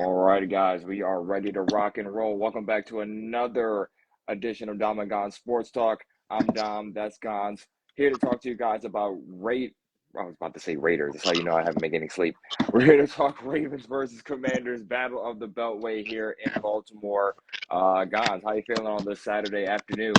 All right, guys, we are ready to rock and roll. Welcome back to another edition of Dom and Gonz Sports Talk. I'm Dom, that's Gonz, here to talk to you guys about I was about to say Raiders. That's how you know I haven't been getting sleep. We're here to talk Ravens versus Commanders, Battle of the Beltway here in Baltimore. Gonz, how you feeling on this Saturday afternoon?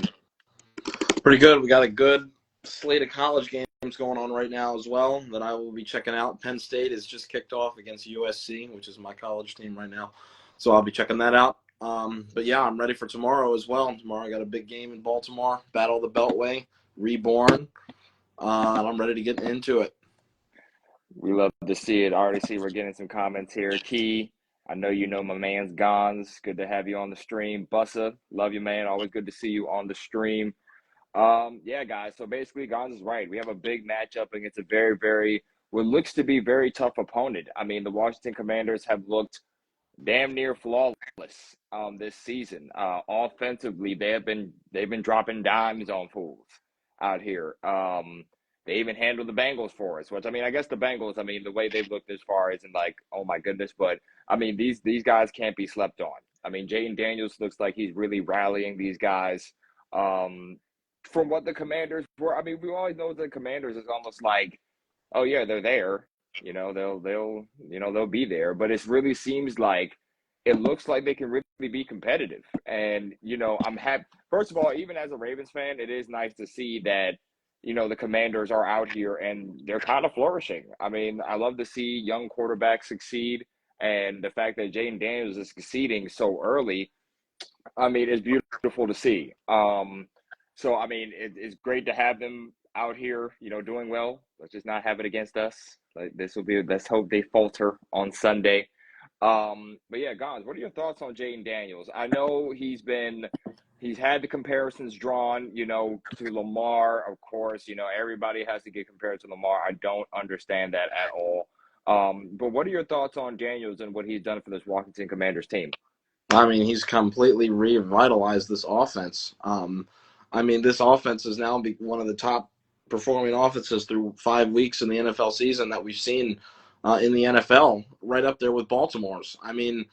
Pretty good. We got a good slate of college games going on right now as well that I will be checking out. Penn State has just kicked off against USC, which is my college team right now. So I'll be checking that out. But yeah, I'm ready for tomorrow as well. Tomorrow I got a big game in Baltimore, Battle of the Beltway, Reborn, and I'm ready to get into it. We love to see it. I already see we're getting some comments here. Key, I know you know my man's Gonz. Good to have you on the stream. Bussa, love you, man. Always good to see you on the stream. Yeah, guys. So basically, Gonz is right. We have a big matchup against a what looks to be very tough opponent. I mean, the Washington Commanders have looked damn near flawless this season. Offensively, they've been dropping dimes on fools out here. They even handled the Bengals for us, which I mean, I guess the Bengals, I mean, the way they've looked this far isn't like, oh my goodness, but I mean, these guys can't be slept on. I mean, Jaden Daniels looks like he's really rallying these guys. From what the Commanders were, I mean, we always know the Commanders is almost like, oh yeah, they're there. They'll be there. But it really seems like it looks like they can really be competitive. And I'm happy. First of all, even as a Ravens fan, it is nice to see that the Commanders are out here and they're kind of flourishing. I mean, I love to see young quarterbacks succeed, and the fact that Jaden Daniels is succeeding so early, I mean, it's beautiful to see. So I mean, it's great to have them out here, doing well. Let's just not have it against us. Like let's hope they falter on Sunday. But yeah, Gonz, what are your thoughts on Jaden Daniels? I know he's had the comparisons drawn, to Lamar, of course. Everybody has to get compared to Lamar. I don't understand that at all. But what are your thoughts on Daniels and what he's done for this Washington Commanders team? I mean, he's completely revitalized this offense. I mean, this offense is now one of the top performing offenses through 5 weeks in the NFL season that we've seen in the NFL, right up there with Baltimore's. I mean,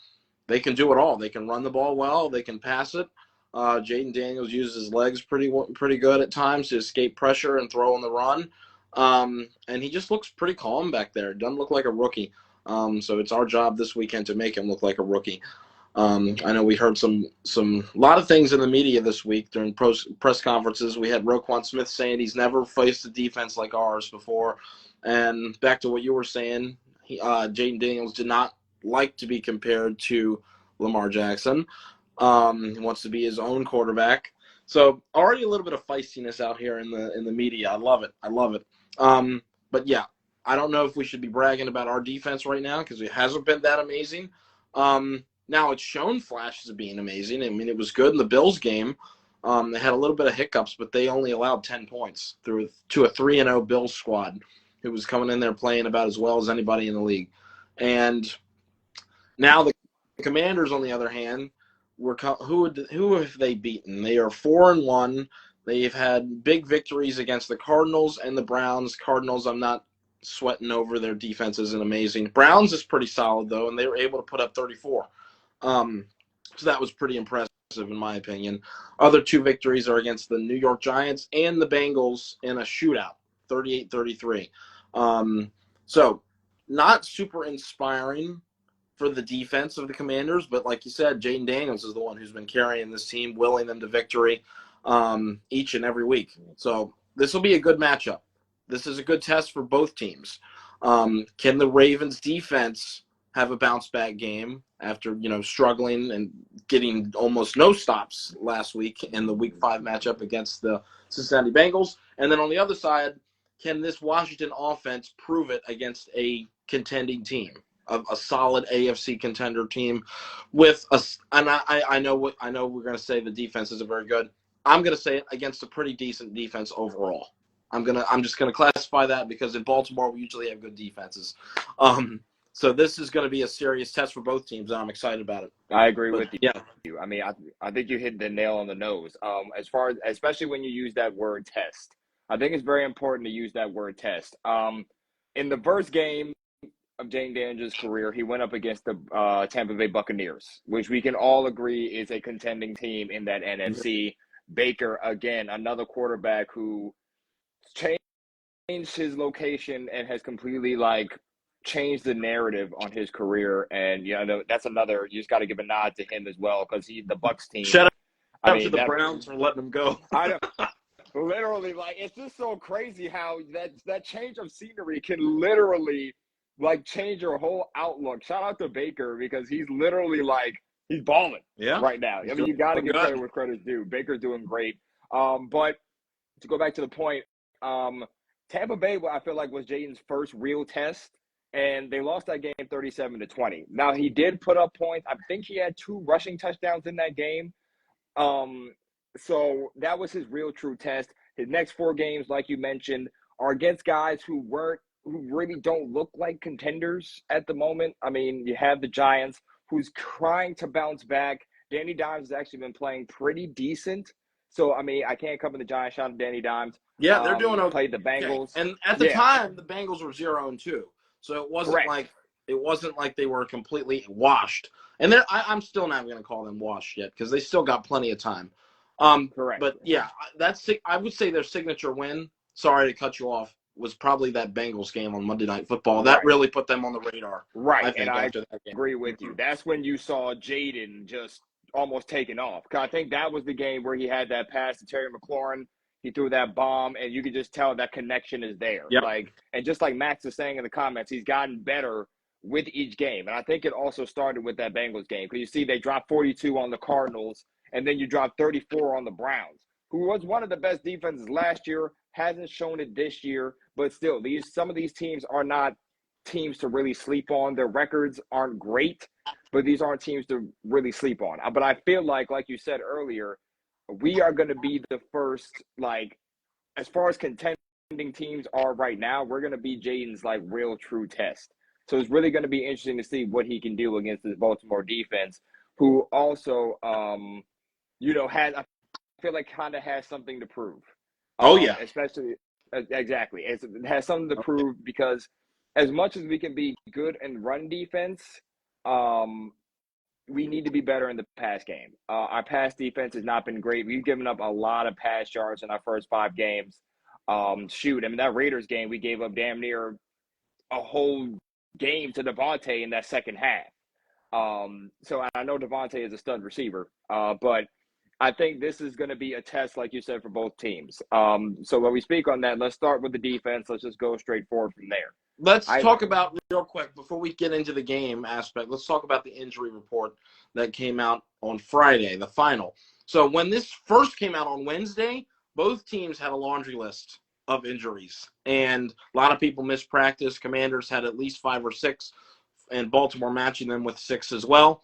they can do it all. They can run the ball well. They can pass it. Jaden Daniels uses his legs pretty good at times to escape pressure and throw on the run. And he just looks pretty calm back there. Doesn't look like a rookie. So it's our job this weekend to make him look like a rookie. I know we heard a lot of things in the media this week during press conferences. We had Roquan Smith saying he's never faced a defense like ours before. And back to what you were saying, Jaden Daniels did not like to be compared to Lamar Jackson. He wants to be his own quarterback. So already a little bit of feistiness out here in the media. I love it. But yeah, I don't know if we should be bragging about our defense right now because it hasn't been that amazing. Now it's shown flashes of being amazing. I mean, it was good in the Bills game. They had a little bit of hiccups, but they only allowed 10 points to a 3-0 Bills squad who was coming in there playing about as well as anybody in the league. And now the Commanders, on the other hand, who have they beaten? They are 4-1. They've had big victories against the Cardinals and the Browns. Cardinals, I'm not sweating over. Their defense isn't amazing. Browns is pretty solid, though, and they were able to put up 34. So that was pretty impressive, in my opinion. Other two victories are against the New York Giants and the Bengals in a shootout, 38-33. So not super inspiring for the defense of the Commanders, but like you said, Jaden Daniels is the one who's been carrying this team, willing them to victory each and every week. So this will be a good matchup. This is a good test for both teams. Can the Ravens defense have a bounce-back game after, struggling and getting almost no stops last week in the Week 5 matchup against the Cincinnati Bengals? And then on the other side, can this Washington offense prove it against a contending team, a solid AFC contender team with a – and I know we're going to say the defense isn't very good. I'm going to say it against a pretty decent defense overall. I'm just gonna classify that because in Baltimore we usually have good defenses. So this is going to be a serious test for both teams, and I'm excited about it. I agree with Yeah, you. I mean, I think you hit the nail on the nose. As far as especially when you use that word test, I think it's very important to use that word test. In the first game, of Jane Daniels' career, he went up against the Tampa Bay Buccaneers, which we can all agree is a contending team in that NFC. Baker, again, another quarterback who changed his location and has completely changed the narrative on his career. And that's another. You just got to give a nod to him as well because the Bucks team. Shout I out to mean, the Browns for letting him go. I don't. Literally, it's just so crazy how that change of scenery can literally change your whole outlook. Shout out to Baker because he's literally he's balling right now. I mean, you got to give credit where credit's due. Baker's doing great. But to go back to the point, Tampa Bay, I feel like was Jaden's first real test, and they lost that game 37-20. Now he did put up points. I think he had 2 rushing touchdowns in that game. So that was his real true test. His next 4 games, like you mentioned, are against guys who really don't look like contenders at the moment. I mean, you have the Giants, who's trying to bounce back. Danny Dimes has actually been playing pretty decent. So, I mean, I can't cover the Giants. Shout out to Danny Dimes. Yeah, they're doing okay. Played the Bengals. And at the time, the Bengals were 0-2. So it wasn't like they were completely washed. And I'm still not going to call them washed yet because they still got plenty of time. Correct. But yeah, I would say their signature win, sorry to cut you off, was probably that Bengals game on Monday Night Football. That really put them on the radar. Right, I agree with you. That's when you saw Jaden just almost taking off. Cause I think that was the game where he had that pass to Terry McLaurin. He threw that bomb, and you could just tell that connection is there. Yep. And just like Max is saying in the comments, he's gotten better with each game. And I think it also started with that Bengals game. Because you see they dropped 42 on the Cardinals, and then you dropped 34 on the Browns, who was one of the best defenses last year, hasn't shown it this year. But still, some of these teams are not teams to really sleep on. Their records aren't great, but these aren't teams to really sleep on. But I feel like you said earlier, we are going to be the first, as far as contending teams are right now, we're going to be Jaden's, real true test. So it's really going to be interesting to see what he can do against this Baltimore defense, who also, I feel like kind of has something to prove. Especially, exactly. It has something to prove because as much as we can be good in run defense, we need to be better in the pass game. Our pass defense has not been great. We've given up a lot of pass yards in our first 5 games. That Raiders game, we gave up damn near a whole game to Devontae in that second half. So I know Devontae is a stud receiver, but I think this is going to be a test, like you said, for both teams. So when we speak on that, let's start with the defense. Let's just go straight forward from there. Let's talk about, real quick, before we get into the game aspect, let's talk about the injury report that came out on Friday, the final. So when this first came out on Wednesday, both teams had a laundry list of injuries. And a lot of people missed practice. Commanders had at least 5 or 6, and Baltimore matching them with 6 as well.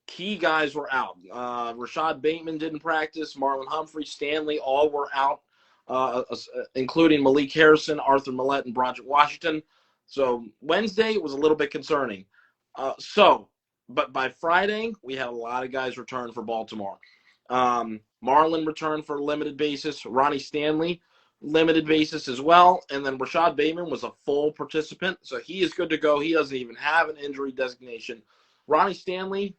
Key guys were out. Rashad Bateman didn't practice. Marlon Humphrey, Stanley, all were out. Including Malik Harrison, Arthur Millette, and Broderick Washington. So Wednesday was a little bit concerning. But by Friday, we had a lot of guys return for Baltimore. Marlon returned for a limited basis. Ronnie Stanley, limited basis as well. And then Rashad Bateman was a full participant, so he is good to go. He doesn't even have an injury designation. Ronnie Stanley,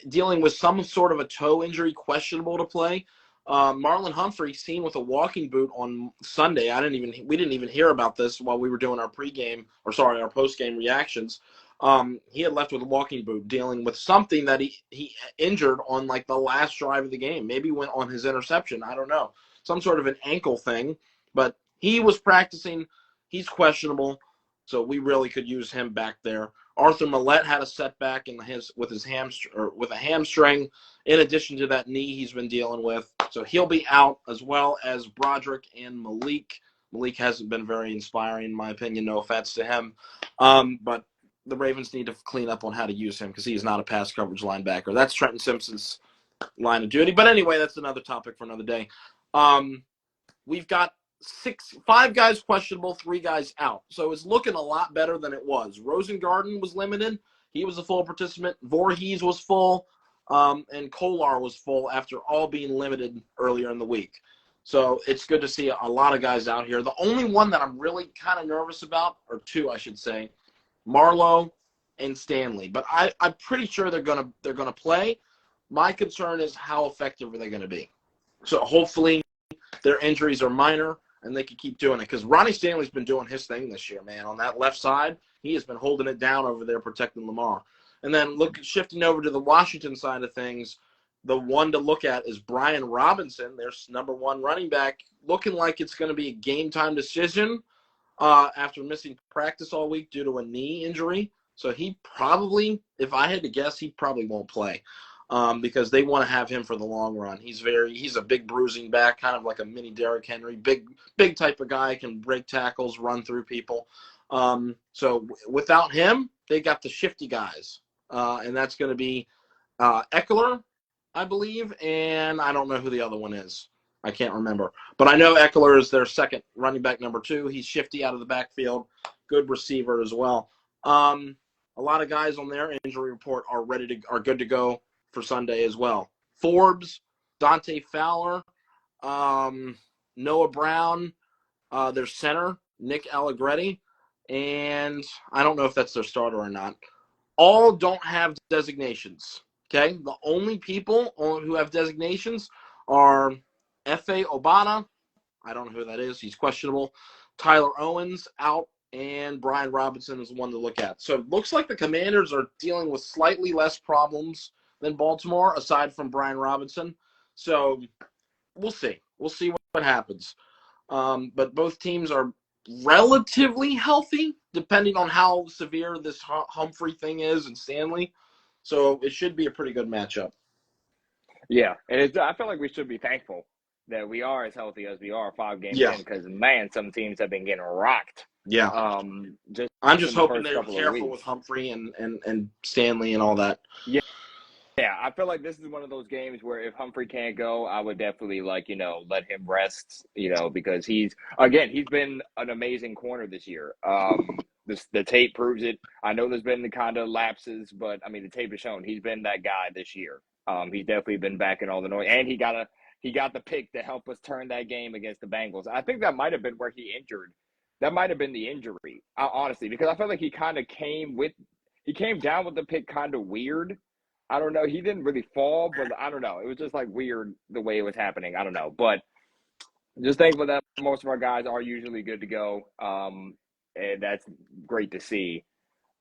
dealing with some sort of a toe injury, questionable to play. Marlon Humphrey seen with a walking boot on Sunday. We didn't even hear about this while we were doing our our post-game reactions. He had left with a walking boot, dealing with something that he injured on the last drive of the game. Maybe went on his interception. I don't know. Some sort of an ankle thing, but he was practicing. He's questionable, so we really could use him back there. Arthur Millette had a setback with a hamstring, in addition to that knee he's been dealing with. So he'll be out, as well as Broderick and Malik. Malik hasn't been very inspiring, in my opinion. No offense to him. But the Ravens need to clean up on how to use him because he is not a pass coverage linebacker. That's Trenton Simpson's line of duty. But anyway, that's another topic for another day. We've got 5 guys questionable, 3 guys out. So it's looking a lot better than it was. Rosengarten was limited. He was a full participant. Voorhees was full. And Kolar was full after all being limited earlier in the week. So it's good to see a lot of guys out here. The only one that I'm really kind of nervous about, or 2, I should say, Marlowe, and Stanley. But I'm pretty sure they're gonna play. My concern is how effective are they going to be. So hopefully their injuries are minor and they can keep doing it, because Ronnie Stanley's been doing his thing this year, man. On that left side, he has been holding it down over there protecting Lamar. And then shifting over to the Washington side of things, the one to look at is Brian Robinson, their number one running back, looking like it's going to be a game-time decision after missing practice all week due to a knee injury. So he probably, if I had to guess, he probably won't play. Because they want to have him for the long run. He's a big bruising back, kind of like a mini Derrick Henry, big type of guy, can break tackles, run through people. So without him, they got the shifty guys, and that's going to be Eckler, I believe, and I don't know who the other one is. I can't remember. But I know Eckler is their second running back, number 2. He's shifty out of the backfield, good receiver as well. A lot of guys on their injury report are good to go for Sunday as well. Forbes, Dante Fowler, Noah Brown, their center, Nick Allegretti, and I don't know if that's their starter or not. All don't have designations, okay? The only people who have designations are F.A. Obata, I don't know who that is, he's questionable, Tyler Owens out, and Brian Robinson is one to look at. So it looks like the Commanders are dealing with slightly less problems than Baltimore, aside from Brian Robinson. So we'll see. We'll see what happens. But both teams are relatively healthy, depending on how severe this Humphrey thing is and Stanley. So it should be a pretty good matchup. Yeah, and I feel like we should be thankful that we are as healthy as we are 5 games Yeah. in, because, man, some teams have been getting rocked. Yeah. I'm just hoping they're careful with Humphrey and Stanley and all that. Yeah. Yeah, I feel like this is one of those games where if Humphrey can't go, I would definitely let him rest, because he's been an amazing corner this year. The tape proves it. I know there's been the kind of lapses, but I mean, the tape has shown he's been that guy this year. He's definitely been back in all the noise, and he got the pick to help us turn that game against the Bengals. I think that might have been where he injured. That might have been the injury, honestly, because I felt like he came down with the pick kind of weird. I don't know. He didn't really fall, but I don't know. It was just like weird the way it was happening. I don't know. But just thankful that most of our guys are usually good to go. And that's great to see.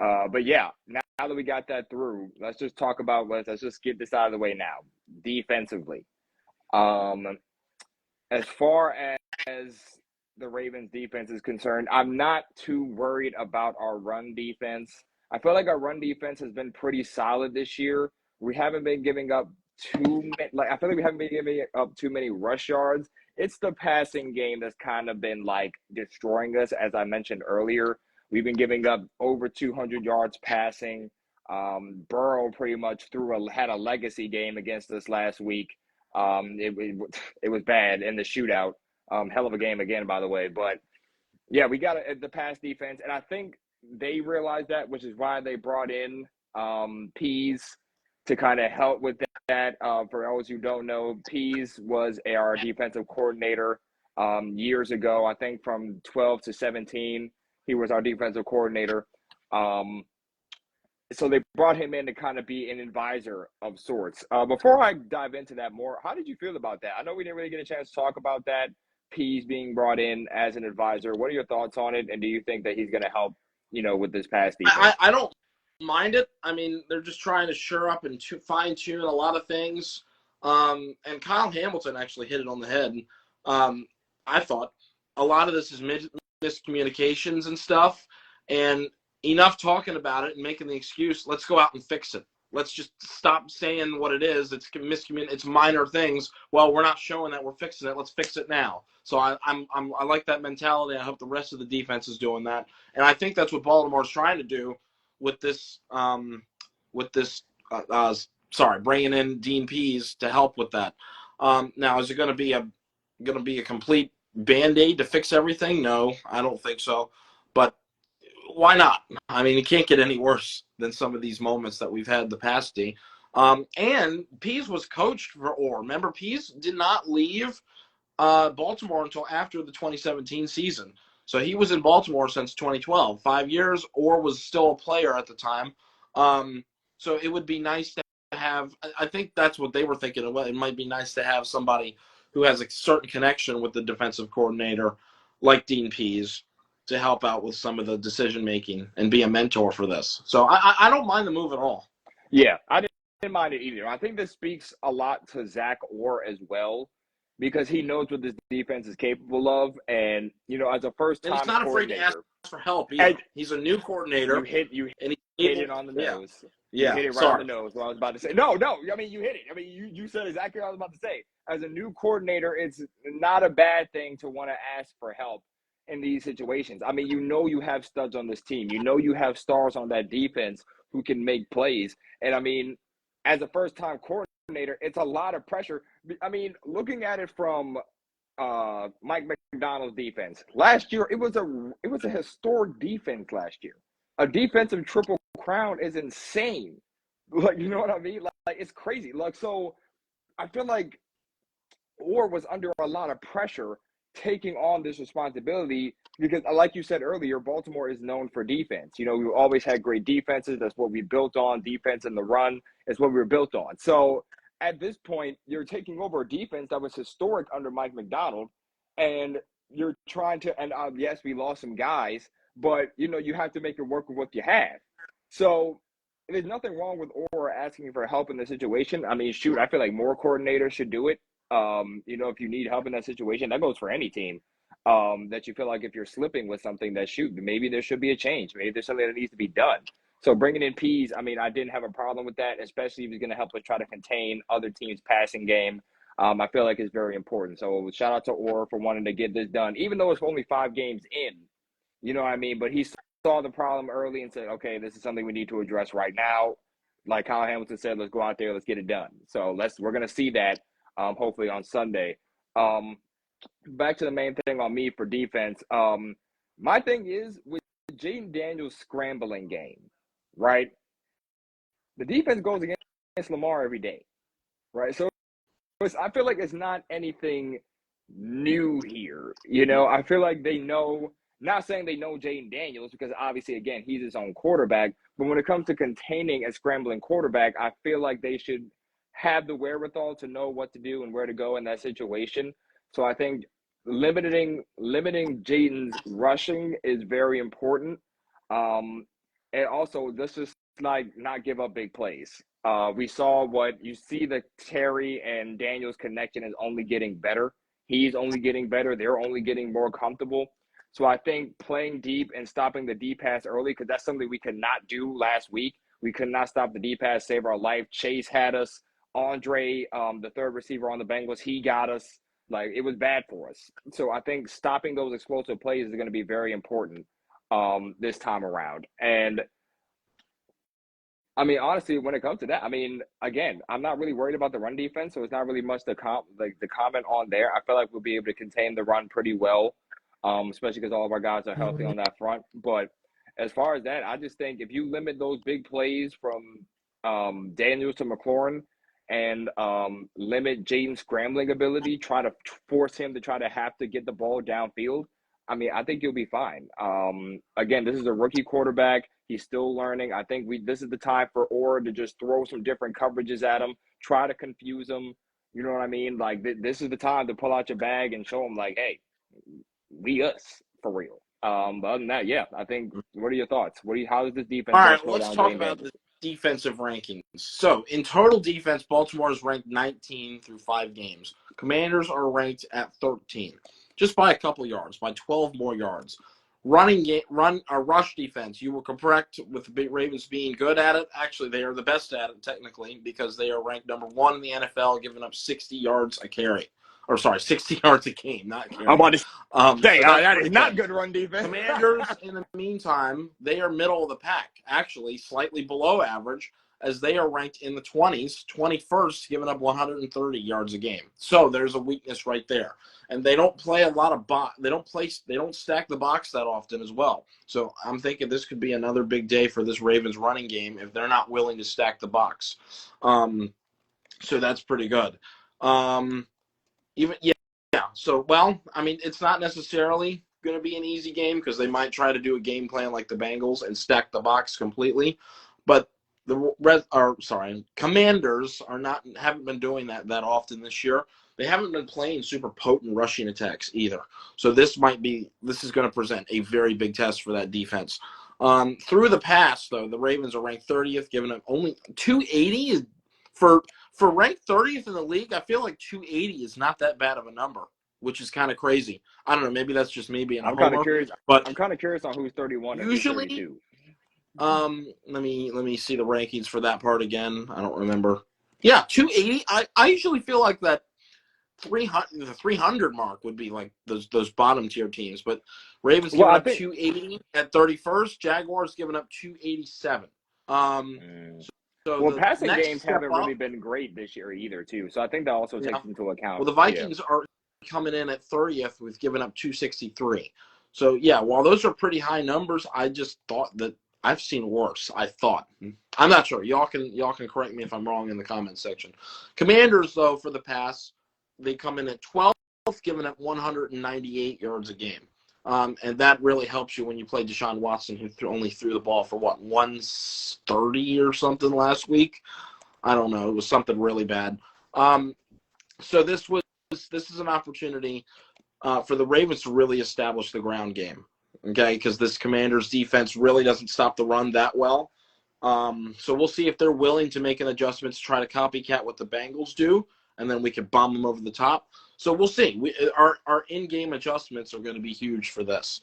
But yeah, now that we got that through, let's just talk about let's just get this out of the way now. Defensively. As far as the Ravens defense is concerned, I'm not too worried about our run defense. I feel like our run defense has been pretty solid this year. We haven't been giving up I feel like we haven't been giving up too many rush yards. It's the passing game that's kind of been destroying us. As I mentioned earlier, we've been giving up over 200 yards passing. Burrow pretty much had a legacy game against us last week. It was bad in the shootout. Hell of a game again, by the way. But yeah, we got the pass defense, and I think they realized that, which is why they brought in Pease to kind of help with that. For those who don't know, Pease was our defensive coordinator years ago. I think from 12 to 17, he was our defensive coordinator. So they brought him in to kind of be an advisor of sorts. Before I dive into that more, how did you feel about that? I know we didn't really get a chance to talk about that. Pease being brought in as an advisor. What are your thoughts on it? And do you think that he's going to help, with this pass defense? I don't mind it. I mean, they're just trying to shore up and fine-tune a lot of things. And Kyle Hamilton actually hit it on the head. I thought a lot of this is miscommunications and stuff. And enough talking about it and making the excuse, let's go out and fix it. Let's just stop saying what it is. It's minor things. Well, we're not showing that we're fixing it. Let's fix it now. So I like that mentality. I hope the rest of the defense is doing that. And I think that's what Baltimore's trying to do with this bringing in Dean Pease to help with that. Now, is it going to be a complete Band-Aid to fix everything? No, I don't think so. But why not? I mean, it can't get any worse than some of these moments that we've had the past day. And Pease was coached for Orr. Remember, Pease did not leave Baltimore until after the 2017 season. So he was in Baltimore since 2012, 5 years, or was still a player at the time. So it would be nice to have. I think that's what they were thinking. It might be nice to have somebody who has a certain connection with the defensive coordinator, like Dean Pease, to help out with some of the decision making and be a mentor for this. So I don't mind the move at all. Yeah, I didn't mind it either. I think this speaks a lot to Zach Orr as well, because he knows what this defense is capable of. And, as a And he's first-time not afraid to ask coordinator, for help either. and He's a new coordinator, you and he's hit able. it on the Yeah, nose. You yeah. hit it right on the Sorry. nose. What I was about to say. No. I mean, you hit it. I mean, you said exactly what I was about to say. As a new coordinator, it's not a bad thing to want to ask for help in these situations. I mean, you have studs on this team. You have stars on that defense who can make plays. And I mean, as a first-time coordinator, it's a lot of pressure. I mean, looking at it from Mike McDonald's defense last year, it was a historic defense last year. A defensive triple crown is insane. Like, you know what I mean? Like it's crazy. Like, so I feel like Orr was under a lot of pressure taking on this responsibility because, like you said earlier, Baltimore is known for defense. We always had great defenses. That's what we built on. Defense and the run is what we were built on. So at this point, you're taking over a defense that was historic under Mike McDonald, and you're trying to. And yes, we lost some guys, but you have to make it work with what you have. So there's nothing wrong with Orr asking for help in the situation. I mean, shoot, I feel like more coordinators should do it. If you need help in that situation, that goes for any team. That you feel like if you're slipping with something, that shoot, maybe there should be a change. Maybe there's something that needs to be done. So bringing in Pease, I mean, I didn't have a problem with that, especially if he's going to help us try to contain other teams' passing game. I feel like it's very important. So shout out to Orr for wanting to get this done, even though it's only 5 games in. You know what I mean? But he saw the problem early and said, okay, this is something we need to address right now. Like Kyle Hamilton said, let's go out there, let's get it done. So we're going to see that hopefully on Sunday. Back to the main thing on me for defense. My thing is with Jaden Daniels' scrambling game, right? The defense goes against Lamar every day, right? So I feel like it's not anything new here. I feel like they know, not saying they know Jaden Daniels because obviously, again, he's his own quarterback. But when it comes to containing a scrambling quarterback, I feel like they should have the wherewithal to know what to do and where to go in that situation. So I think limiting Jaden's rushing is very important. And also, let's just not give up big plays. We saw what you see, the Terry and Daniels connection is only getting better. He's only getting better. They're only getting more comfortable. So I think playing deep and stopping the deep pass early, because that's something we could not do last week. We could not stop the deep pass, save our life. Chase had us. Andre, the third receiver on the Bengals, he got us. Like, it was bad for us. So I think stopping those explosive plays is going to be very important this time around. And I mean, honestly, when it comes to that, I mean, again, I'm not really worried about the run defense, so it's not really much to comment on there. I feel like we'll be able to contain the run pretty well, especially because all of our guys are healthy on that front. But as far as that, I just think if you limit those big plays from Daniels to McLaurin and limit Jaden's scrambling ability, try to force him to try to have to get the ball downfield, I mean, I think you'll be fine. Again, this is a rookie quarterback. He's still learning. I think this is the time for Orr to just throw some different coverages at him, try to confuse him. You know what I mean? Like, this is the time to pull out your bag and show him, like, hey, we us for real. But other than that, yeah, I think. What are your thoughts? How does this defense All going to right, slow let's down talk Jane about Daniels? the defensive rankings. So, in total defense, Baltimore is ranked 19 through 5 games. Commanders are ranked at 13, just by a couple yards, by 12 more yards. Rush defense, you were correct with the Ravens being good at it. Actually, they are the best at it technically because they are ranked number 1 in the NFL, giving up 60 yards a carry. Or sorry, 60 yards a game, not carry. I'm about to say, So that's that pretty is not good. good run defense. Commanders, in the meantime, they are middle of the pack, actually slightly below average, as they are ranked in the 20s, 21st, giving up 130 yards a game. So there's a weakness right there. And they don't play a lot of they don't stack the box that often as well. So I'm thinking this could be another big day for this Ravens running game if they're not willing to stack the box. So that's pretty good. So, well, I mean, it's not necessarily going to be an easy game because they might try to do a game plan like the Bengals and stack the box completely. But Commanders haven't been doing that often this year. They haven't been playing super potent rushing attacks either. So this is going to present a very big test for that defense. Through the past, though, the Ravens are ranked 30th, giving up only 280 for ranked 30th in the league. I feel like 280 is not that bad of a number, which is kind of crazy. I don't know. Maybe that's just me being a I'm kind of homer. curious. But I'm kind of curious on who's 31 and who's usually, 32. let me see the rankings for that part again. I don't remember. Yeah, 280. I usually feel like that 300 the 300 mark would be like those bottom tier teams, but Ravens Well, giving I up think 280 at 31st. Jaguars giving up 287. So well, the passing next games step haven't up, really been great this year either, too. So I think that also yeah. takes into account. Well, the Yeah. Vikings are coming in at 30th with giving up 263. So yeah, while those are pretty high numbers, I just thought that I've seen worse. I thought. I'm not sure. Y'all can correct me if I'm wrong in the comments section. Commanders, though, for the pass, they come in at 12th, giving up 198 yards a game. And that really helps you when you play Deshaun Watson, who only threw the ball for 130 or something last week. I don't know. It was something really bad. So this is an opportunity for the Ravens to really establish the ground game, okay? Because this Commanders defense really doesn't stop the run that well. So we'll see if they're willing to make an adjustment to try to copycat what the Bengals do, and then we can bomb them over the top. So we'll see. Our in-game adjustments are going to be huge for this.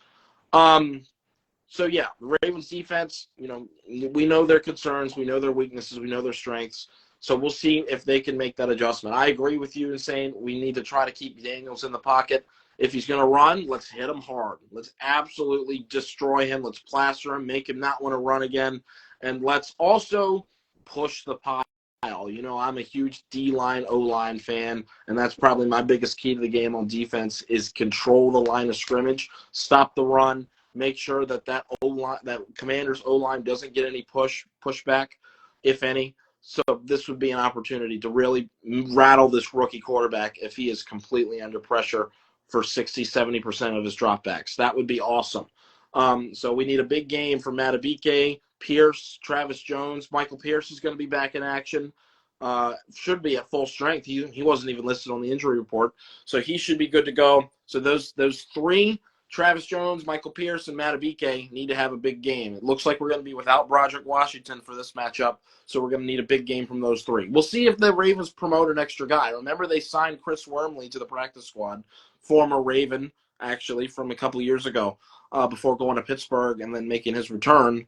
So yeah, the Ravens defense, we know their concerns, we know their weaknesses, we know their strengths. So we'll see if they can make that adjustment. I agree with you in saying we need to try to keep Daniels in the pocket. If he's going to run, let's hit him hard. Let's absolutely destroy him. Let's plaster him, make him not want to run again. And let's also push the pile. I'm a huge D-line, O-line fan, and that's probably my biggest key to the game on defense is control the line of scrimmage, stop the run, make sure that O-line, that Commander's O-line doesn't get any pushback, if any. So this would be an opportunity to really rattle this rookie quarterback if he is completely under pressure for 60, 70% of his dropbacks. That would be awesome. So we need a big game for Matabike, Pierce, Travis Jones. Michael Pierce is going to be back in action. Should be at full strength. He wasn't even listed on the injury report, so he should be good to go. So those three, Travis Jones, Michael Pierce, and Matabike, need to have a big game. It looks like we're going to be without Broderick Washington for this matchup, so we're going to need a big game from those three. We'll see if the Ravens promote an extra guy. Remember, they signed Chris Wormley to the practice squad, former Raven, actually, from a couple years ago, before going to Pittsburgh and then making his return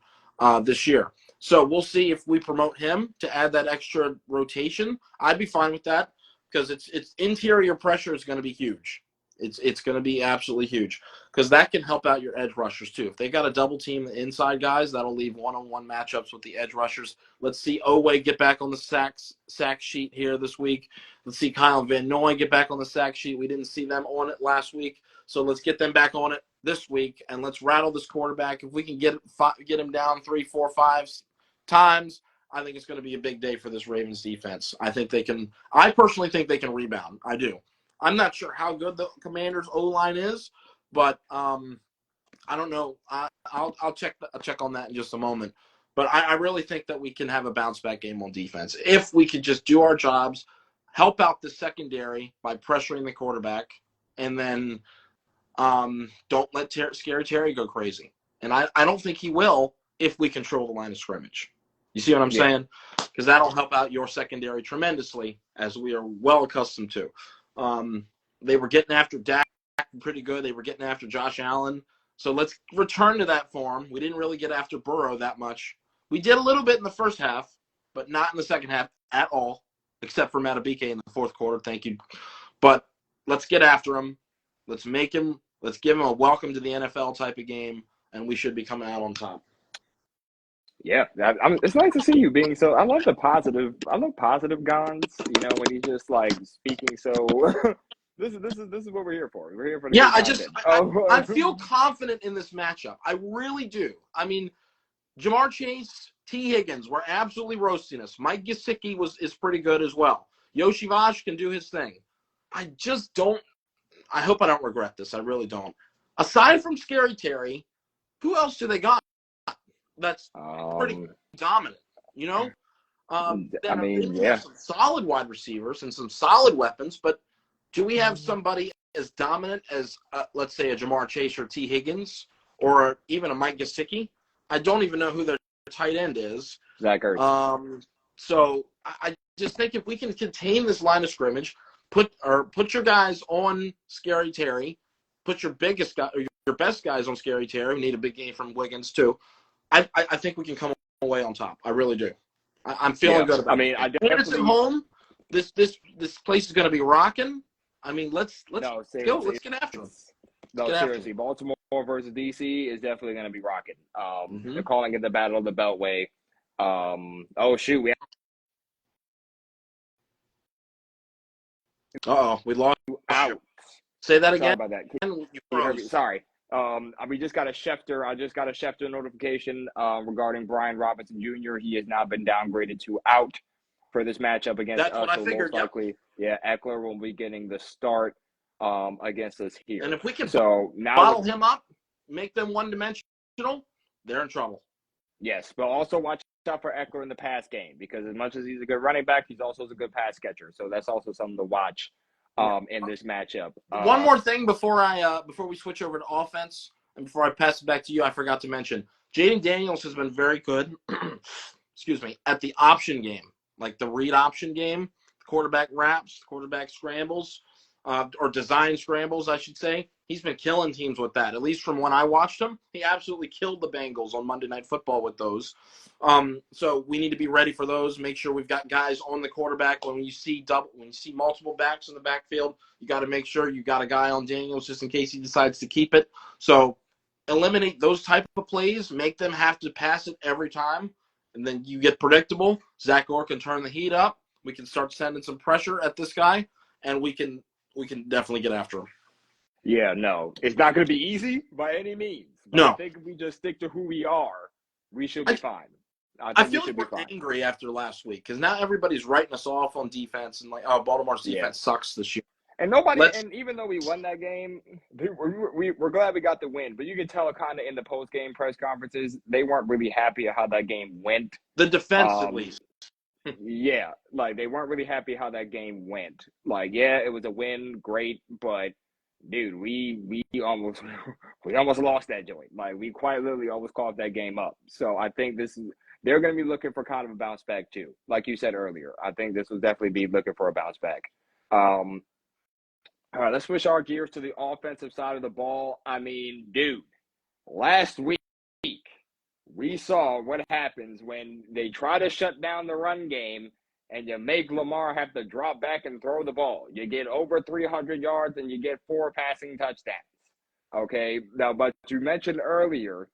this year. So we'll see if we promote him to add that extra rotation. I'd be fine with that because it's interior pressure is going to be huge. It's going to be absolutely huge because that can help out your edge rushers too. If they got a double team the inside guys, that'll leave one-on-one matchups with the edge rushers. Let's see Oweh get back on the sack sheet here this week. Let's see Kyle Van Noy get back on the sack sheet. We didn't see them on it last week, so let's get them back on it this week and let's rattle this quarterback. If we can get him down 3, 4, 5 times, I think it's going to be a big day for this Ravens defense. I personally think they can rebound. I do. I'm not sure how good the Commanders' O-line is, but I don't know. I'll check on that in just a moment. But I really think that we can have a bounce-back game on defense. If we could just do our jobs, help out the secondary by pressuring the quarterback, and then don't let Scary Terry go crazy. And I don't think he will if we control the line of scrimmage. You see what I'm saying? Because that'll help out your secondary tremendously, as we are well accustomed to. They were getting after Dak pretty good. They were getting after Josh Allen. So let's return to that form. We didn't really get after Burrow that much. We did a little bit in the first half, but not in the second half at all, except for Matabike in the fourth quarter. Thank you. But let's get after him. Let's give him a welcome to the NFL type of game, and we should be coming out on top. Yeah, it's nice to see you being so. I love positive Gonz. When he's just like speaking so. This is what we're here for. We're here for the I feel confident in this matchup. I really do. I mean, Jamar Chase, T. Higgins were absolutely roasting us. Mike Gesicki is pretty good as well. Yoshi Vash can do his thing. I just don't. I hope I don't regret this. I really don't. aside from Scary Terry, who else do they got that's pretty Um, dominant? You know, I then mean, we have yeah, some solid wide receivers and some solid weapons, but do we have somebody as dominant as, let's say, a Jamar Chase or T. Higgins or even a Mike Gesicki? I don't even know who their tight end is. Zach Ertz. So I just think if we can contain this line of scrimmage, put your guys on Scary Terry, put your biggest guy or your best guys on Scary Terry. We need a big game from Wiggins too. I think we can come away on top. I really do. I'm feeling Yeah, good I about mean, I it. Candace at definitely home. This place is going to be rocking. I mean, let's no go. seriously. Let's get after them. Let's No, get after them. seriously, Baltimore versus DC is definitely going to be rocking. Mm-hmm. They're calling it the Battle of the Beltway. Oh shoot, we Uh-oh, we lost you. out. Say that Sorry again. about that. You You heard me? froze. Sorry. We just got a Schefter. I just got a Schefter notification regarding Brian Robinson Jr. He has now been downgraded to out for this matchup against That's what us. I So figured. most Yep. likely, yeah, Eckler will be getting the start against us And here. if we can So now with bottle him up, make them one-dimensional, they're in trouble. yes, but also watch out for Eckler in the pass game because as much as he's a good running back, he's also a good pass catcher. So that's also something to watch Yeah. in this matchup. One more thing before we switch over to offense and before I pass it back to you, I forgot to mention Jaden Daniels has been very good. Excuse me, at the option game, like the read option game, quarterback wraps, quarterback scrambles, or design scrambles, I should say. He's been killing teams with that. At least from when I watched him, he absolutely killed the Bengals on Monday Night Football with those. So we need to be ready for those. Make sure we've got guys on the quarterback. When you see multiple backs in the backfield, you got to make sure you got a guy on Daniels just in case he decides to keep it. So eliminate those type of plays. Make them have to pass it every time, and then you get predictable. Zach Orr can turn the heat up. We can start sending some pressure at this guy, and we can definitely get after him. Yeah, no, it's not going to be easy by any means, but I No, think if we just stick to who we are, we should be I fine. I I think we feel like should be we're fine. angry after last week because now everybody's writing us off on defense and like, oh, Baltimore's Yeah, defense sucks this year. and nobody, Let's and even though we won that game, we're glad we got the win. But you can tell kind of in the post game press conferences, they weren't really happy at how that game went. the defense at Um, least. yeah, like they weren't really happy how that game went. Like, yeah, it was a win, great, but dude, we almost we almost lost that joint. Like we quite literally almost coughed that game up. So I think this is they're going to be looking for kind of a bounce back too. Like you said earlier, I think this will definitely be looking for a bounce back. Um, all right, let's switch our gears to the offensive side of the ball. I mean, dude, last week we saw what happens when they try to shut down the run game and you make Lamar have to drop back and throw the ball. You get over 300 yards and you get 4 passing touchdowns. Okay, now, but you mentioned earlier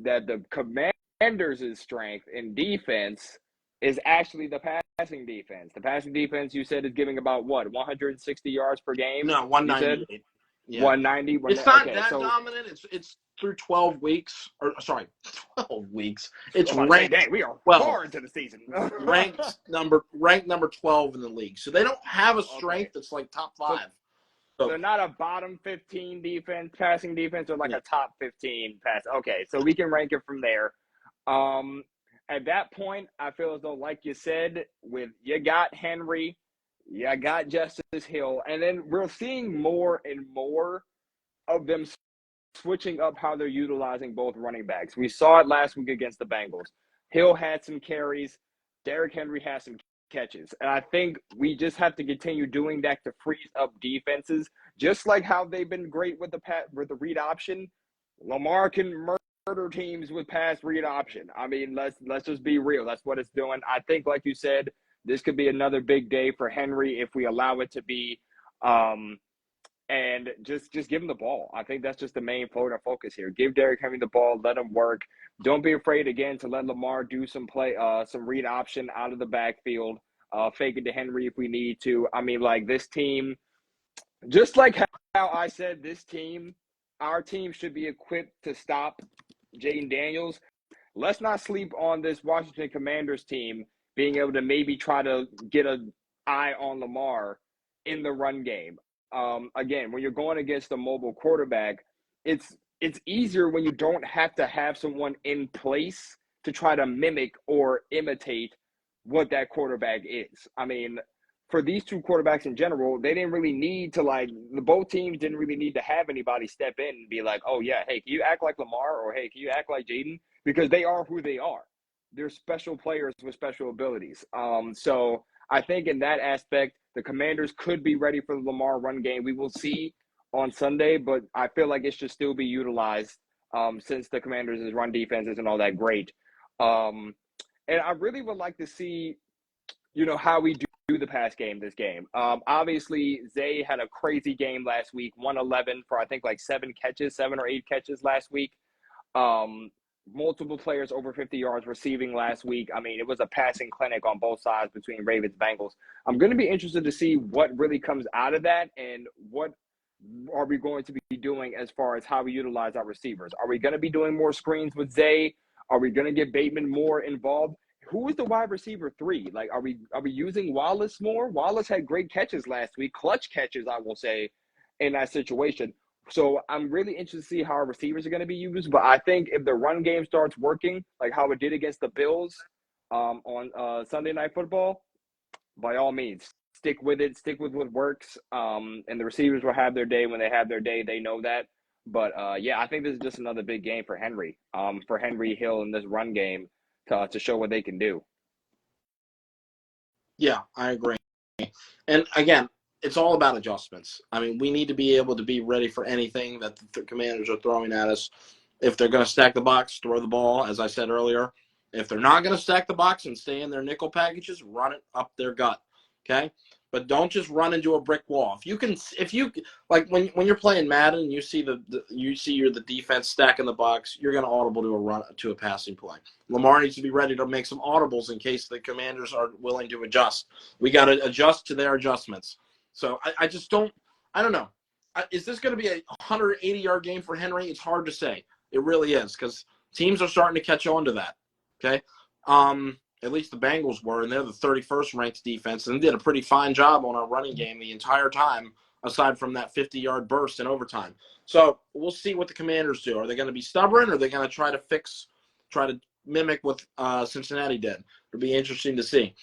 that the Commanders' strength in defense is actually the passing defense. The passing defense, you said, is giving about what, 160 yards per game? No, You said 198. Yeah. 190. It's not Okay, that so dominant. It's through 12 weeks. Or sorry, 12 weeks. It's I'm about to say, ranked dang, we are 12. far into the season. Ranked number 12 in the league. So they don't have a Okay, strength that's like top so 5. So they're not a bottom 15 defense, passing defense, or like yeah. a top 15 pass. Okay, so we can rank it from there. Um, at that point, I feel as though, like you said, with you got Henry, you got Justice Hill, and then we're seeing more and more of them switching up how they're utilizing both running backs. We saw it last week against the Bengals. Hill had some carries, Derrick Henry had some catches. And I think we just have to continue doing that to freeze up defenses, just like how they've been great with the read option. Lamar can murder teams with pass read option. I mean, let's just be real. That's what it's doing. I think, like you said, this could be another big day for Henry if we allow it to be. And just give him the ball. I think that's just the main focus here. Give Derrick Henry the ball, let him work. Don't be afraid again to let Lamar do some some read option out of the backfield, fake it to Henry if we need to. I mean, like this team, just like how I said, our team should be equipped to stop Jaden Daniels. Let's not sleep on this Washington Commanders team being able to maybe try to get an eye on Lamar in the run game. Again, when you're going against a mobile quarterback, it's easier when you don't have to have someone in place to try to mimic or imitate what that quarterback is. I mean, for these two quarterbacks in general, they didn't really need to both teams didn't really need to have anybody step in and be like, oh yeah, hey, can you act like Lamar, or hey, can you act like Jaden? Because they are who they are. They're special players with special abilities. So I think in that aspect, the Commanders could be ready for the Lamar run game. We will see on Sunday, but I feel like it should still be utilized since the Commanders' run defense isn't all that great. And I really would like to see, how we do the pass game this game. Obviously, Zay had a crazy game last week, 111 for I think like 7 or 8 catches last week. Multiple players over 50 yards receiving last week. I mean, it was a passing clinic on both sides between Ravens and Bengals. I'm going to be interested to see what really comes out of that and what are we going to be doing as far as how we utilize our receivers. Are we going to be doing more screens with Zay? Are we going to get Bateman more involved? Who is the wide receiver 3? Like, are we using Wallace more? Wallace had great catches last week, clutch catches, I will say, in that situation. So I'm really interested to see how our receivers are going to be used. But I think if the run game starts working, like how it did against the Bills on Sunday Night Football, by all means, stick with it. Stick with what works. And the receivers will have their day when they have their day. They know that. But, yeah, I think this is just another big game for Henry, Hill in this run game to show what they can do. Yeah, I agree. And, again, it's all about adjustments. I mean, we need to be able to be ready for anything that the Commanders are throwing at us. If they're going to stack the box, throw the ball, as I said earlier. If they're not going to stack the box and stay in their nickel packages, run it up their gut, okay? But don't just run into a brick wall. If you like when you're playing Madden, you see the defense stacking the box, you're going to audible to a passing play. Lamar needs to be ready to make some audibles in case the Commanders are willing to adjust. We got to adjust to their adjustments. So I don't know. Is this going to be a 180-yard game for Henry? It's hard to say. It really is because teams are starting to catch on to that. Okay, at least the Bengals were, and they're the 31st ranked defense, and did a pretty fine job on our running game the entire time, aside from that 50-yard burst in overtime. So we'll see what the Commanders do. Are they going to be stubborn, or are they going to try to mimic what Cincinnati did? It'll be interesting to see.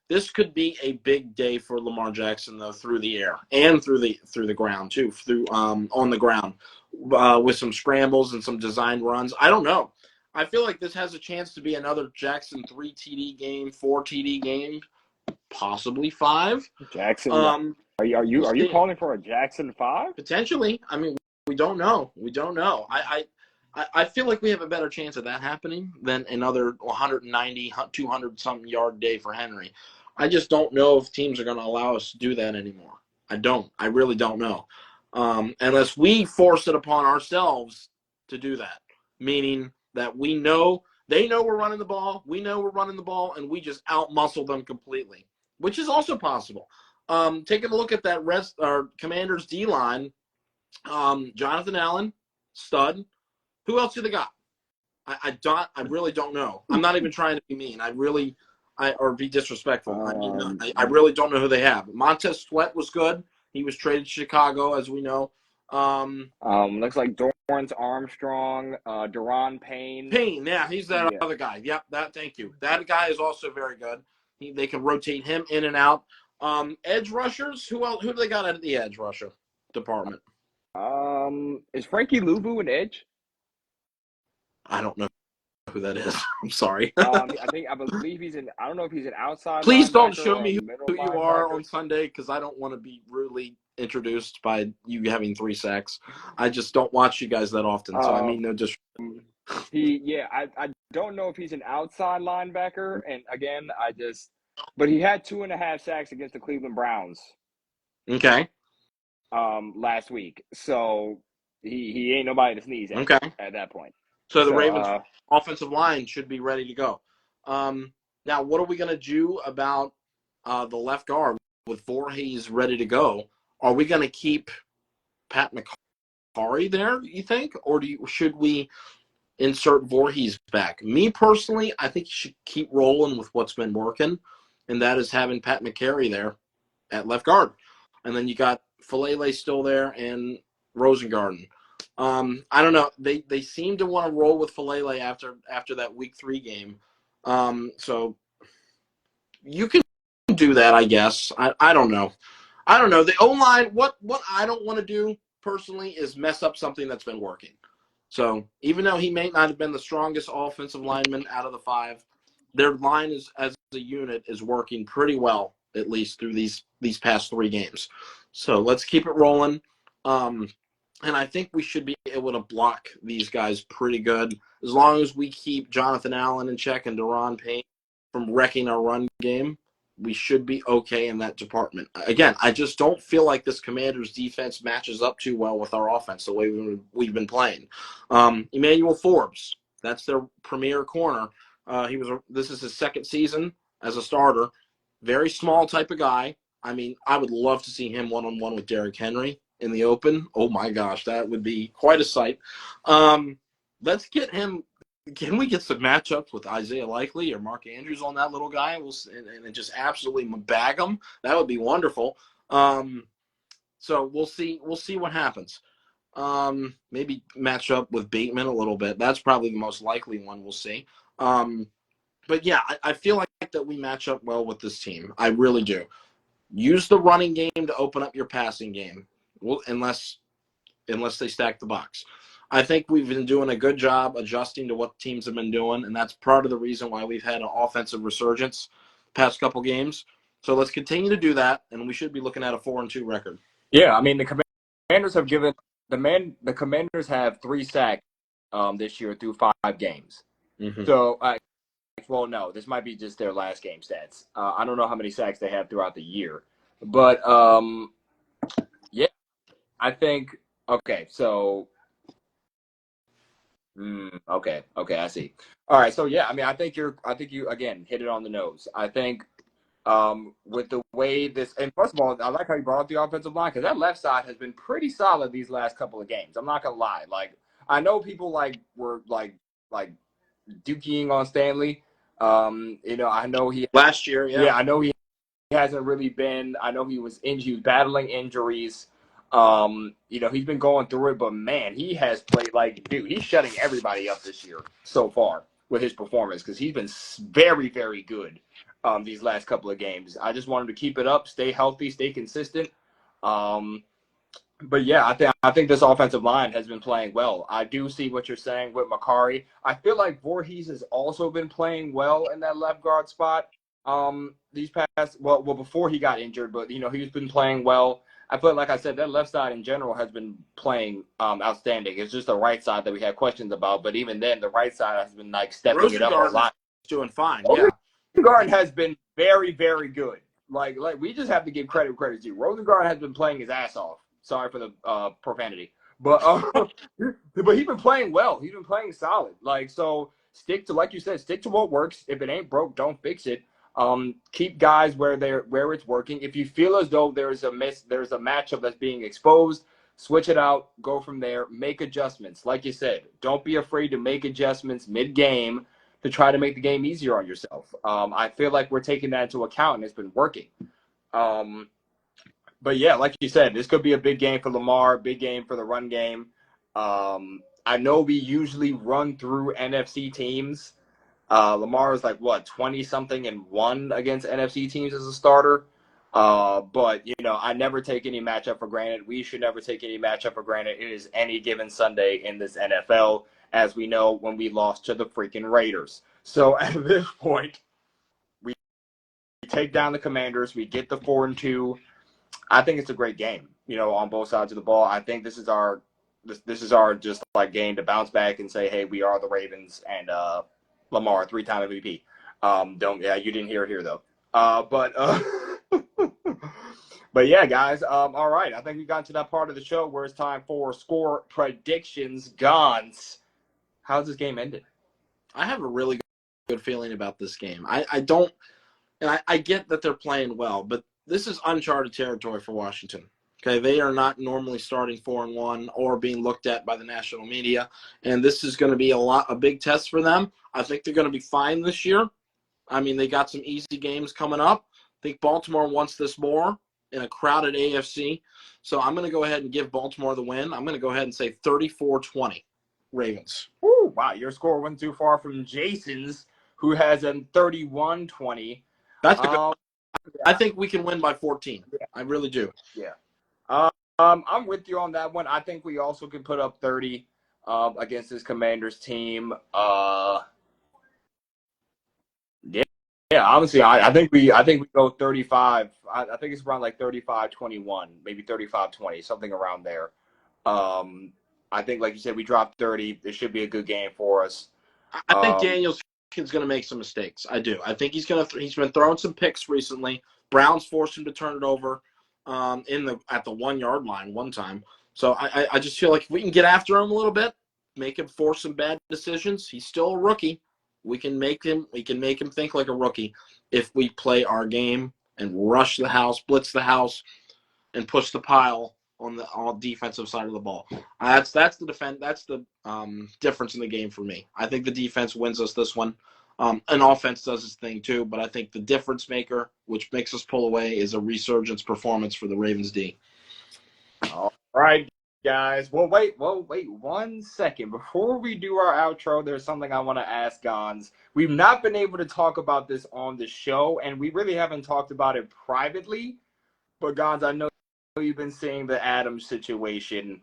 This could be a big day for Lamar Jackson, though, through the air and through the ground too, on the ground with some scrambles and some designed runs. I don't know. I feel like this has a chance to be another Jackson 3 TD game, 4 TD game, possibly 5. Jackson, are you calling for a Jackson 5? Potentially. I mean, we don't know. I feel like we have a better chance of that happening than another 190, 200-something yard day for Henry. I just don't know if teams are going to allow us to do that anymore. I really don't know. Unless we force it upon ourselves to do that, meaning that they know we're running the ball, and we just outmuscle them completely, which is also possible. Taking a look at that Commanders D-line, Jonathan Allen, stud. Who else do they got? I really don't know. I'm not even trying to be mean. Or be disrespectful. I really don't know who they have. Montez Sweat was good. He was traded to Chicago, as we know. Looks like Dorrance Armstrong, Deron Payne. Yeah, he's that other guy. Yep, thank you. That guy is also very good. They can rotate him in and out. Edge rushers, who do they got at the edge rusher department? Is Frankie Louvu an edge? I don't know who that is. I'm sorry. I believe he's in. I don't know if he's an outside. Please don't show me who you linebacker. are on Sunday, because I don't want to be rudely introduced by you having 3 sacks. I just don't watch you guys that often, so I mean no disrespect. I don't know if he's an outside linebacker, and again, but he had 2.5 sacks against the Cleveland Browns. Okay. Last week, so he ain't nobody to sneeze at. Okay. At that point. So the Ravens offensive line should be ready to go. Now, what are we going to do about the left guard with Voorhees ready to go? Are we going to keep Pat McCarry there, you think? Or should we insert Voorhees back? Me personally, I think you should keep rolling with what's been working, and that is having Pat McCarry there at left guard. And then you got Falele still there and Rosengarten. I don't know. They seem to want to roll with Falele after that Week 3 game. So you can do that, I guess. I don't know. I don't know. The O-line, what I don't want to do personally is mess up something that's been working. So even though he may not have been the strongest offensive lineman out of the 5, their line is as a unit is working pretty well, at least through these past 3 games. So let's keep it rolling. And I think we should be able to block these guys pretty good as long as we keep Jonathan Allen in check and Deron Payne from wrecking our run game. We should be okay in that department. Again, I just don't feel like this Commanders defense matches up too well with our offense the way we've been playing. Emmanuel Forbes, that's their premier corner. This is his 2nd season as a starter. Very small type of guy. I mean, I would love to see him one-on-one with Derrick Henry in the open. Oh my gosh, that would be quite a sight. Let's get him. Can we get some matchups with Isaiah Likely or Mark Andrews on that little guy and just absolutely bag him? That would be wonderful. So we'll see what happens. Maybe match up with Bateman a little bit. That's probably the most likely one we'll see. But yeah, I feel like that we match up well with this team. I really do. Use the running game to open up your passing game. Well, unless they stack the box. I think we've been doing a good job adjusting to what teams have been doing, and that's part of the reason why we've had an offensive resurgence the past couple games. So let's continue to do that, and we should be looking at a 4-2 record. Yeah, I mean the Commanders have given the Commanders have 3 sacks this year through 5 games. Mm-hmm. So well, no, this might be just their last game stats. I don't know how many sacks they have throughout the year, but yeah, I think okay. So okay, I see. All right, so yeah, I mean, I think you again hit it on the nose. I think with the way this, and first of all, I like how you brought up the offensive line because that left side has been pretty solid these last couple of games. I'm not gonna lie. Like I know people were dukeying on Stanley. I know he last year, yeah. I know he hasn't really been. I know he was battling injuries. He's been going through it, but man, he has played he's shutting everybody up this year so far with his performance because he's been very, very good these last couple of games. I just want him to keep it up, stay healthy, stay consistent. But yeah, I think this offensive line has been playing well. I do see what you're saying with Makari. I feel like Voorhees has also been playing well in that left guard spot. These past before he got injured, but he's been playing well. I feel like I said that left side in general has been playing outstanding. It's just the right side that we had questions about, but even then, the right side has been stepping it up a lot. Doing fine. Yeah, Rosengarten has been very, very good. Like we just have to give credit where credit's due. Rosengarten has been playing his ass off. Sorry for the profanity, but he's been playing well. He's been playing solid. So stick to, like you said, stick to what works. If it ain't broke, don't fix it. Keep guys where it's working. If you feel as though there's a matchup that's being exposed, switch it out, go from there, make adjustments. Like you said, don't be afraid to make adjustments mid-game to try to make the game easier on yourself. I feel like we're taking that into account, and it's been working. But yeah, like you said, this could be a big game for Lamar, big game for the run game. I know we usually run through NFC teams. Lamar is 20-something and 1 against NFC teams as a starter. But I never take any matchup for granted. We should never take any matchup for granted. It is any given Sunday in this NFL, as we know when we lost to the freaking Raiders. So at this point, we take down the Commanders. We get the 4-2. I think it's a great game, on both sides of the ball. I think this is our just game to bounce back and say, hey, we are the Ravens and Lamar, 3-time MVP. You didn't hear it here though. But yeah, guys. All right. I think we got to that part of the show where it's time for score predictions. Gonz, how's this game ended? I have a really good feeling about this game. I don't, and I get that they're playing well, but this is uncharted territory for Washington. Okay, they are not normally starting 4-1 or being looked at by the national media, and this is going to be a big test for them. I think they're going to be fine this year. I mean, they got some easy games coming up. I think Baltimore wants this more. in a crowded AFC. So I'm going to go ahead and give Baltimore the win. I'm going to go ahead and say 34-20 Ravens. Ooh, wow, your score wasn't too far from Jason's, who has a 31-20. That's a good. I think we can win by 14. Yeah. I really do. Yeah. I'm with you on that one. I think we also can put up 30 against this Commanders team. Yeah, honestly, I think we go 35. I think it's around like 35-21, maybe 35-20, something around there. I think, like you said, we dropped 30. It should be a good game for us. I think Daniels is going to make some mistakes. I do. I think he's been throwing some picks recently. Browns forced him to turn it over at the 1 yard line one time. So I just feel like if we can get after him a little bit, make him force some bad decisions. He's still a rookie. We can make him think like a rookie if we play our game and rush the house, blitz the house, and push the pile on the defensive side of the ball. That's the difference in the game for me. I think the defense wins us this one. An offense does its thing too, but I think the difference maker, which makes us pull away, is a resurgence performance for the Ravens D. All right, guys. Well, wait 1 second. Before we do our outro, there's something I want to ask Gonz. We've not been able to talk about this on the show, and we really haven't talked about it privately. But Gonz, I know you've been seeing the Adams situation.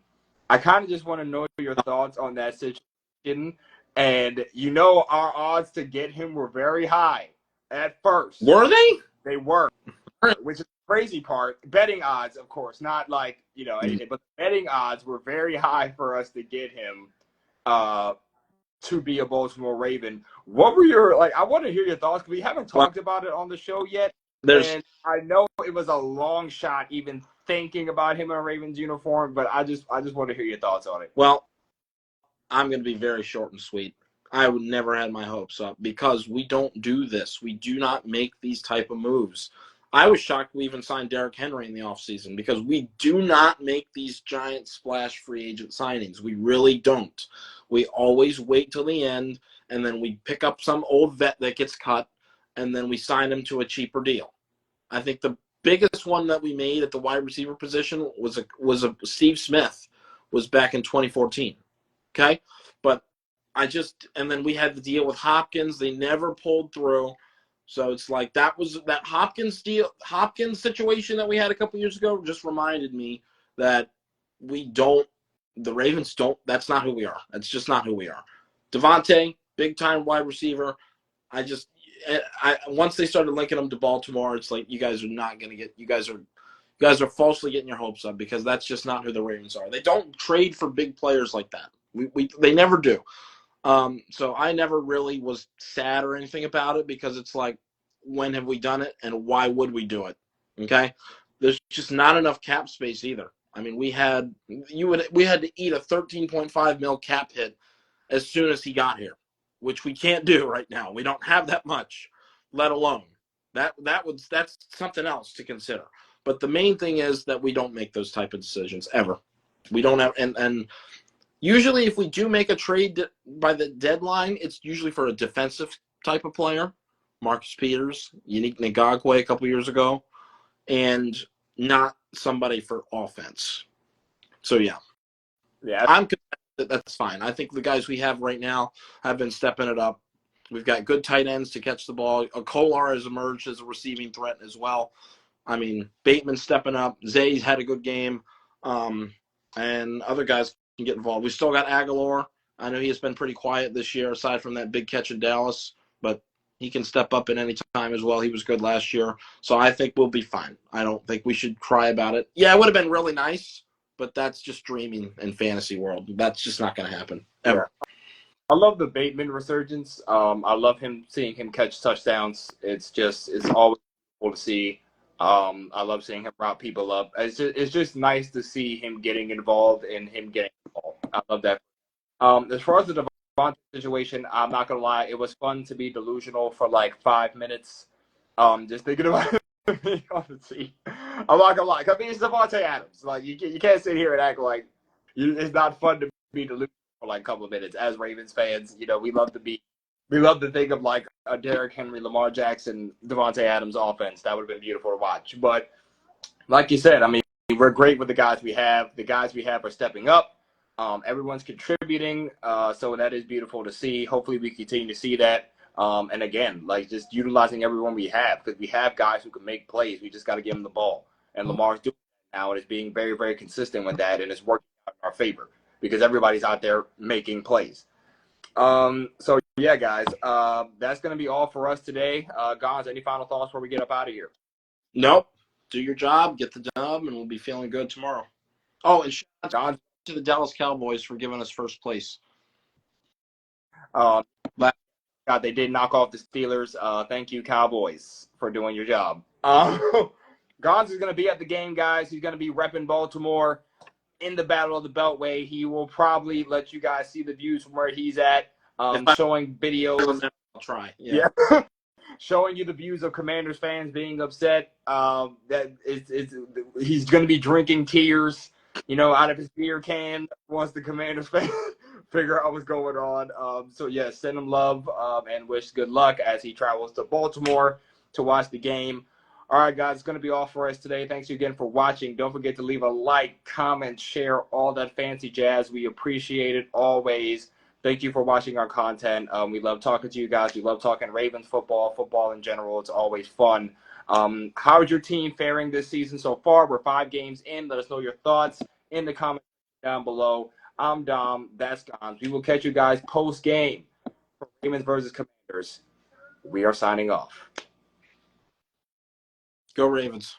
I kind of just want to know your thoughts on that situation. And our odds to get him were very high at first. Were they? They were, which is the crazy part. Betting odds, of course, not like anything, but betting odds were very high for us to get him to be a Baltimore Raven. What were your I want to hear your thoughts, because we haven't talked about it on the show yet. And I know it was a long shot even thinking about him in a Ravens uniform, but I just want to hear your thoughts on it. Well, I'm going to be very short and sweet. I would never had my hopes up because we don't do this. We do not make these type of moves. I was shocked we even signed Derrick Henry in the offseason because we do not make these giant splash free agent signings. We really don't. We always wait till the end, and then we pick up some old vet that gets cut, and then we sign him to a cheaper deal. I think the biggest one that we made at the wide receiver position was a Steve Smith, was back in 2014. Okay, but and then we had the deal with Hopkins. They never pulled through. So it's like that Hopkins situation that we had a couple years ago just reminded me that the Ravens don't. That's not who we are. That's just not who we are. Devontae, big time wide receiver. Once they started linking them to Baltimore, it's like you guys are not going to get. You guys are falsely getting your hopes up because that's just not who the Ravens are. They don't trade for big players like that. They never do. So I never really was sad or anything about it because it's like, when have we done it and why would we do it? Okay, there's just not enough cap space either. I mean, we had to eat a 13.5 mil cap hit as soon as he got here, which we can't do right now. We don't have that much, let alone that's something else to consider. But the main thing is that we don't make those type of decisions ever. We don't have and usually if we do make a trade by the deadline, it's usually for a defensive type of player. Marcus Peters, Yannick Ngakoue a couple years ago, and not somebody for offense. So yeah, I'm that's fine. I think the guys we have right now have been stepping it up. We've got good tight ends to catch the ball. Kolar has emerged as a receiving threat as well. I mean, Bateman's stepping up. Zay's had a good game, and other guys can get involved. We still got Aguilar. I know he has been pretty quiet this year, aside from that big catch in Dallas, but he can step up at any time as well. He was good last year, so I think we'll be fine. I don't think we should cry about it. Yeah, it would have been really nice, but that's just dreaming in fantasy world. That's just not going to happen ever. Yeah. I love the Bateman resurgence. I love seeing him catch touchdowns. It's always cool to see. I love seeing him route people up. It's just nice to see him getting involved and him getting involved. I love that. As far as the Devontae situation, I'm not gonna lie, it was fun to be delusional for like 5 minutes. Just thinking about it. Honestly, I'm not gonna lie. I mean, it's Devontae Adams. Like you can't sit here and act like it's not fun to be delusional for like a couple of minutes. As Ravens fans, we love to think of like a Derrick Henry, Lamar Jackson, Devontae Adams offense. That would have been beautiful to watch. But like you said, I mean, we're great with the guys we have. The guys we have are stepping up. Everyone's contributing, so that is beautiful to see. Hopefully, we continue to see that. And again, like just utilizing everyone we have because we have guys who can make plays. We just got to give them the ball. And Lamar's doing that now and is being very, very consistent with that, and it's working out in our favor because everybody's out there making plays. So yeah, guys, that's going to be all for us today. Gonz, any final thoughts before we get up out of here? Nope. Do your job, get the job, and we'll be feeling good tomorrow. Oh, and shout out Gonz, to the Dallas Cowboys for giving us first place. uh, God, they did knock off the Steelers. Thank you, Cowboys, for doing your job. Gonz is going to be at the game, guys. He's going to be repping Baltimore in the Battle of the Beltway. He will probably let you guys see the views from where he's at, showing videos. I'll try. Yeah. Showing you the views of Commanders fans being upset. That he's going to be drinking tears, out of his beer can once the Commanders fans figure out what's going on. So yeah, send him love and wish good luck as he travels to Baltimore to watch the game. All right, guys, it's going to be all for us today. Thanks again for watching. Don't forget to leave a like, comment, share, all that fancy jazz. We appreciate it always. Thank you for watching our content. We love talking to you guys. We love talking Ravens football in general. It's always fun. How is your team faring this season so far? We're 5 games in. Let us know your thoughts in the comments down below. I'm Dom. That's Gonz. We will catch you guys post-game for Ravens versus Commanders. We are signing off. Go Ravens.